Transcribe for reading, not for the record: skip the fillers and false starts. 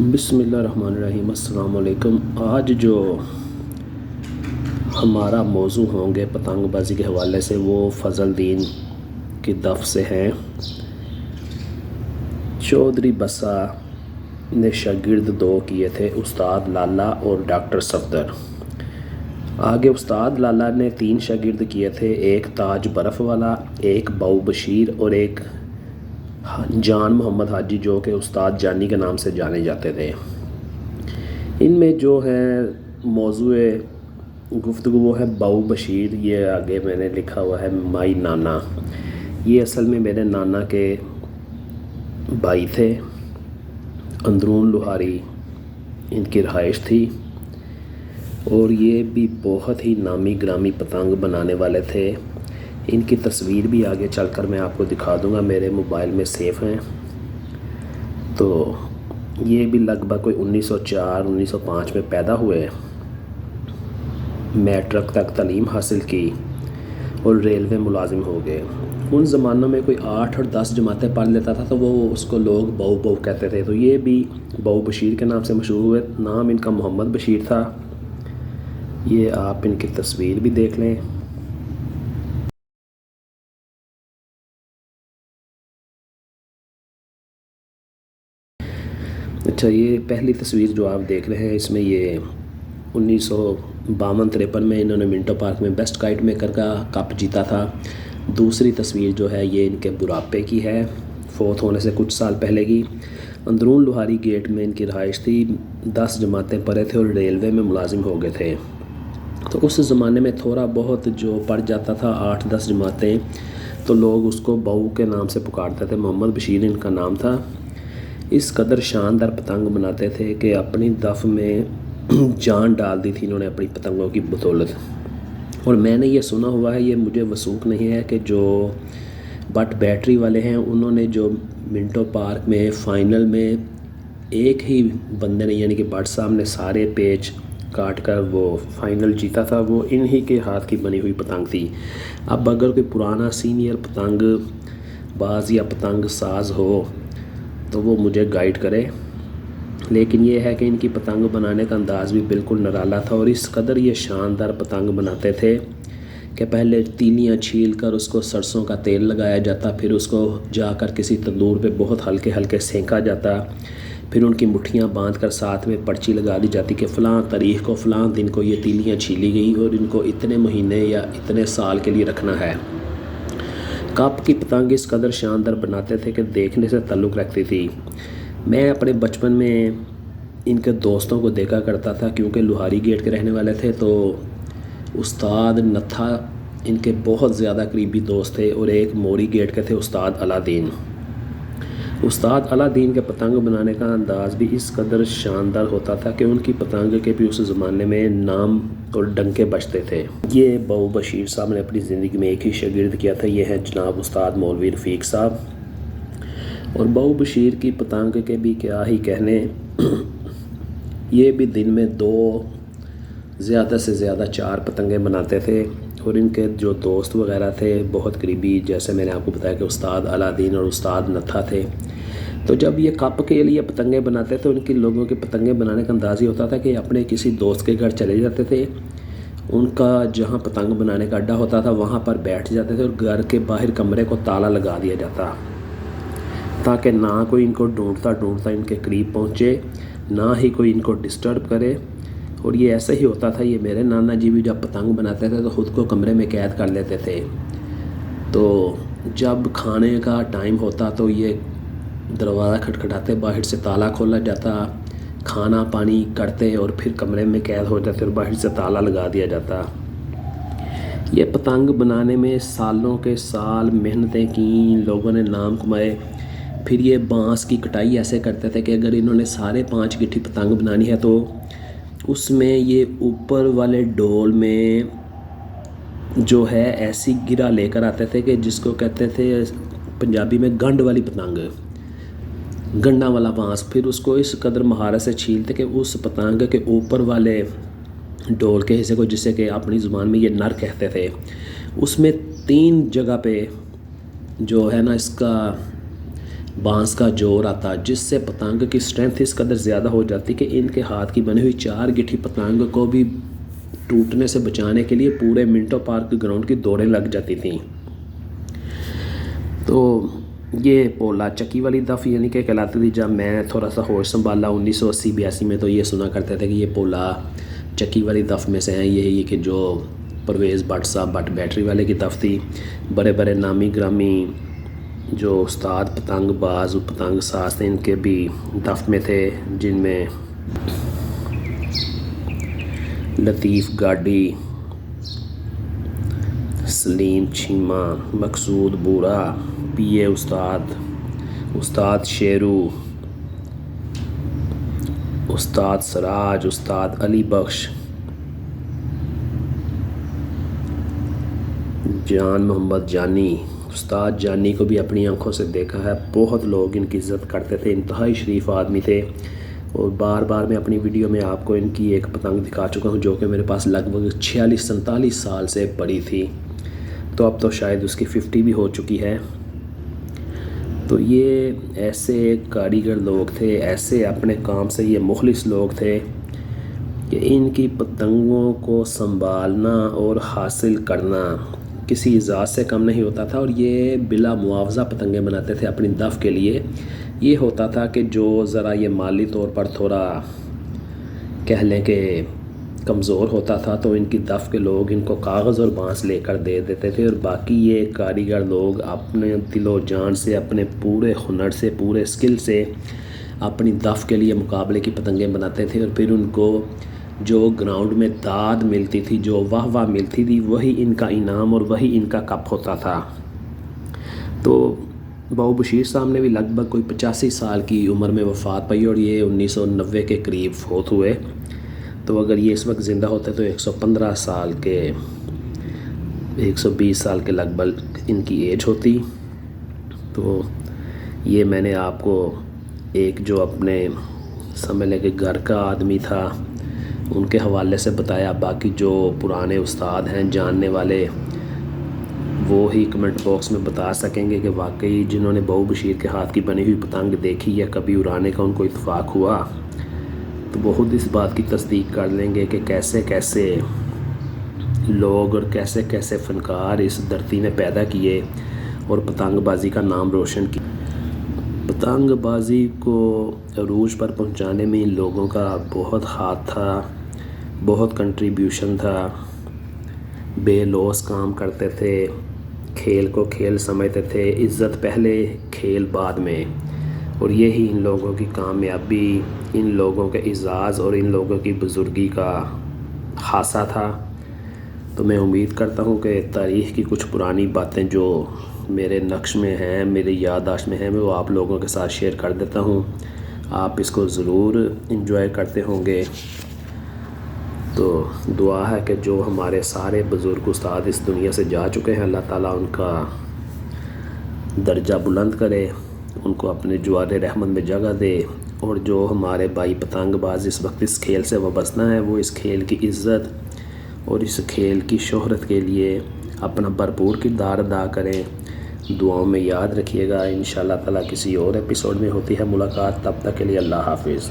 بسم اللہ الرحمن الرحیم۔ السلام علیکم۔ آج جو ہمارا موضوع ہوں گے پتنگ بازی کے حوالے سے وہ فضل دین کی دف سے ہیں۔ چودھری بسا نے شاگرد دو کیے تھے، استاد لالا اور ڈاکٹر صفدر۔ آگے استاد لالا نے 3 شاگرد کیے تھے، ایک تاج برف والا، ایک باؤ بشیر اور ایک جان محمد حاجی، جو کہ استاد جانی کے نام سے جانے جاتے تھے۔ ان میں جو ہے موضوع گفتگو وہ ہے باؤ بشیر۔ یہ آگے میں نے لکھا ہوا ہے مائی نانا۔ یہ اصل میں میرے نانا کے بھائی تھے۔ اندرون لوہاری ان کی رہائش تھی اور یہ بھی بہت ہی نامی گرامی پتنگ بنانے والے تھے۔ ان کی تصویر بھی آگے چل کر میں آپ کو دکھا دوں گا، میرے موبائل میں سیف ہیں۔ تو یہ بھی لگ بھگ کوئی 1904-1905 میں پیدا ہوئے، میٹرک تک تعلیم حاصل کی اور ریلوے ملازم ہو گئے۔ ان زمانوں میں کوئی 8 اور 10 جماعتیں پڑھ لیتا تھا تو وہ اس کو لوگ باؤ باؤ کہتے تھے، تو یہ بھی باؤ بشیر کے نام سے مشہور ہوئے۔ نام ان کا محمد بشیر تھا۔ یہ آپ ان کی تصویر بھی دیکھ لیں۔ اچھا، یہ پہلی تصویر جو آپ دیکھ رہے ہیں، اس میں یہ 1952-53 میں انہوں نے منٹو پارک میں بیسٹ کائٹ میکر کا کپ جیتا تھا۔ دوسری تصویر جو ہے یہ ان کے بڑھاپے کی ہے، فوت ہونے سے کچھ سال پہلے کی۔ اندرون لوہاری گیٹ میں ان کی رہائش تھی۔ 10 جماعتیں پڑھے تھے اور ریلوے میں ملازم ہو گئے تھے۔ تو اس زمانے میں تھوڑا بہت جو پڑھ جاتا تھا 8-10 جماعتیں، تو لوگ اس کو باؤ کے نام سے پکارتے تھے۔ محمد بشیر ان کا نام تھا۔ اس قدر شاندار پتنگ بناتے تھے کہ اپنی دف میں جان ڈال دی تھی انہوں نے اپنی پتنگوں کی بدولت۔ اور میں نے یہ سنا ہوا ہے، یہ مجھے وثوق نہیں ہے، کہ جو بٹ بیٹری والے ہیں انہوں نے جو منٹو پارک میں فائنل میں ایک ہی بندے نے، یعنی کہ بٹ صاحب نے سارے پیچ کاٹ کر وہ فائنل جیتا تھا، وہ انہی کے ہاتھ کی بنی ہوئی پتنگ تھی۔ اب اگر کوئی پرانا سینئر پتنگ باز یا پتنگ ساز ہو تو وہ مجھے گائیڈ کرے، لیکن یہ ہے کہ ان کی پتنگ بنانے کا انداز بھی بالکل نرالا تھا اور اس قدر یہ شاندار پتنگ بناتے تھے کہ پہلے تیلیاں چھیل کر اس کو سرسوں کا تیل لگایا جاتا، پھر اس کو جا کر کسی تندور پہ بہت ہلکے ہلکے سینکا جاتا، پھر ان کی مٹھیاں باندھ کر ساتھ میں پرچی لگا دی جاتی کہ فلاں تاریخ کو فلاں دن کو یہ تیلیاں چھیلی گئی اور ان کو اتنے مہینے یا اتنے سال کے لیے رکھنا ہے۔ کپ کی پتنگ اس قدر شاندار بناتے تھے کہ دیکھنے سے تعلق رکھتی تھی۔ میں اپنے بچپن میں ان کے دوستوں کو دیکھا کرتا تھا، کیونکہ لوہاری گیٹ کے رہنے والے تھے، تو استاد نتھا ان کے بہت زیادہ قریبی دوست تھے اور ایک موری گیٹ کے تھے استاد علا دین۔ استاد علا دین کے پتنگ بنانے کا انداز بھی اس قدر شاندار ہوتا تھا کہ ان کی پتنگ کے بھی اس زمانے میں نام اور ڈنکے بجتے تھے۔ یہ باؤ بشیر صاحب نے اپنی زندگی میں ایک ہی شاگرد کیا تھا، یہ ہے جناب استاد مولوی رفیق صاحب۔ اور باؤ بشیر کی پتنگ کے بھی کیا ہی کہنے، یہ بھی دن میں 2 زیادہ سے زیادہ 4 پتنگیں بناتے تھے اور ان کے جو دوست وغیرہ تھے بہت قریبی، جیسے میں نے آپ کو بتایا کہ استاد علا دین اور استاد نتھا تھے۔ تو جب یہ کپ کے لیے پتنگیں بناتے تھے، ان کی لوگوں کے پتنگیں بنانے کا انداز یہ ہوتا تھا کہ اپنے کسی دوست کے گھر چلے جاتے تھے، ان کا جہاں پتنگ بنانے کا اڈا ہوتا تھا وہاں پر بیٹھ جاتے تھے اور گھر کے باہر کمرے کو تالا لگا دیا جاتا تاکہ نہ کوئی ان کو ڈھونڈتا ان کے قریب پہنچے، نہ ہی کوئی ان کو ڈسٹرب کرے۔ اور یہ ایسا ہی ہوتا تھا۔ یہ میرے نانا جی بھی جب پتنگ بناتے تھے تو خود کو کمرے میں قید کر لیتے تھے، تو جب کھانے کا ٹائم ہوتا تو یہ دروازہ کھٹکھٹاتے، باہر سے تالا کھولا جاتا، کھانا پانی کرتے اور پھر کمرے میں قید ہو جاتے اور باہر سے تالا لگا دیا جاتا۔ یہ پتنگ بنانے میں سالوں کے سال محنتیں کیں، لوگوں نے نام کمائے۔ پھر یہ بانس کی کٹائی ایسے کرتے تھے کہ اگر انہوں نے سارے 5 گٹھی پتنگ بنانی ہے تو اس میں یہ اوپر والے ڈول میں جو ہے ایسی گرہ لے کر آتے تھے کہ جس کو کہتے تھے پنجابی میں گنڈ والی پتنگ، گنڈا والا بانس۔ پھر اس کو اس قدر مہارت سے چھیلتے کہ اس پتنگ کے اوپر والے ڈول کے حصے کو، جسے کہ اپنی زبان میں یہ نر کہتے تھے، اس میں 3 جگہ پہ جو ہے نا اس کا بانس کا جوڑ آتا جس سے پتنگ کی اسٹرینتھ اس قدر زیادہ ہو جاتی کہ ان کے ہاتھ کی بنی ہوئی 4 گٹھی پتنگ کو بھی ٹوٹنے سے بچانے کے لیے پورے منٹو پارک گراؤنڈ کی دوڑیں لگ جاتی تھیں۔ تو یہ پولا چکی والی دف یعنی کہ کہلاتی تھی۔ جب میں تھوڑا سا ہوش سنبھالا 1980-82 میں تو یہ سنا کرتے تھے کہ یہ پولا چکی والی دف میں سے ہیں، یہی کہ جو پرویز بٹ صاحب بٹ بیٹری والے کی دف تھی۔ بڑے بڑے نامی گرامی جو استاد پتنگ باز و پتنگ ساز تھے ان کے بھی دف میں تھے، جن میں لطیف گاڈی، سلیم چیمہ، مقصود بورا، پی اے استاد شیرو، استاد سراج، استاد علی بخش، جان محمد جانی۔ استاد جانی کو بھی اپنی آنکھوں سے دیکھا ہے، بہت لوگ ان کی عزت کرتے تھے، انتہائی شریف آدمی تھے، اور بار بار میں اپنی ویڈیو میں آپ کو ان کی ایک پتنگ دکھا چکا ہوں جو کہ میرے پاس لگ بھگ 46-47 سال سے پڑی تھی، تو اب تو شاید اس کی 50 بھی ہو چکی ہے۔ تو یہ ایسے کاریگر لوگ تھے، ایسے اپنے کام سے یہ مخلص لوگ تھے کہ ان کی پتنگوں کو سنبھالنا اور حاصل کرنا کسی ذات سے کم نہیں ہوتا تھا، اور یہ بلا معاوضہ پتنگیں بناتے تھے اپنی دف کے لیے۔ یہ ہوتا تھا کہ جو ذرا یہ مالی طور پر تھوڑا کہہ لیں کہ کمزور ہوتا تھا تو ان کی دف کے لوگ ان کو کاغذ اور بانس لے کر دے دیتے تھے، اور باقی یہ کاریگر لوگ اپنے دل و جان سے، اپنے پورے ہنر سے، پورے اسکل سے اپنی دف کے لیے مقابلے کی پتنگیں بناتے تھے، اور پھر ان کو جو گراؤنڈ میں داد ملتی تھی، جو واہ واہ ملتی تھی، وہی ان کا انعام اور وہی ان کا کپ ہوتا تھا۔ تو بابو بشیر صاحب نے بھی لگ بھگ کوئی 85 سال کی عمر میں وفات پائی، اور یہ 1990 کے قریب فوت ہوئے۔ تو اگر یہ اس وقت زندہ ہوتے تو 115 سال کے 120 سال کے لگ بھگ ان کی ایج ہوتی۔ تو یہ میں نے آپ کو ایک جو اپنے سمجھ لیں کہ گھر کا آدمی تھا ان کے حوالے سے بتایا، باقی جو پرانے استاد ہیں جاننے والے وہ ہی کمنٹ باکس میں بتا سکیں گے کہ واقعی جنہوں نے بابو بشیر کے ہاتھ کی بنی ہوئی پتنگ دیکھی یا کبھی اڑانے کا ان کو اتفاق ہوا تو وہ خود اس بات کی تصدیق کر لیں گے کہ کیسے کیسے لوگ اور کیسے کیسے فنکار اس دھرتی میں پیدا کیے اور پتنگ بازی کا نام روشن کیا۔ پتنگ بازی کو عروج پر پہنچانے میں ان لوگوں کا بہت ہاتھ تھا، بہت کنٹریبیوشن تھا، بے لوث کام کرتے تھے، کھیل کو کھیل سمجھتے تھے، عزت پہلے کھیل بعد میں، اور یہی ان لوگوں کی کامیابی، ان لوگوں کے اعزاز اور ان لوگوں کی بزرگی کا خاصہ تھا۔ تو میں امید کرتا ہوں کہ تاریخ کی کچھ پرانی باتیں جو میرے نقش میں ہیں، میری یادداشت میں ہیں، میں وہ آپ لوگوں کے ساتھ شیئر کر دیتا ہوں۔ آپ اس کو ضرور انجوائے کرتے ہوں گے۔ تو دعا ہے کہ جو ہمارے سارے بزرگ استاد اس دنیا سے جا چکے ہیں، اللہ تعالیٰ ان کا درجہ بلند کرے، ان کو اپنے جوار رحمت میں جگہ دے، اور جو ہمارے بھائی پتنگ باز اس وقت اس کھیل سے وابستہ ہیں وہ اس کھیل کی عزت اور اس کھیل کی شہرت کے لیے اپنا بھرپور کردار ادا کریں۔ دعاؤں میں یاد رکھیے گا۔ انشاءاللہ تعالیٰ کسی اور ایپیسوڈ میں ہوتی ہے ملاقات، تب تک کے لیے اللہ حافظ۔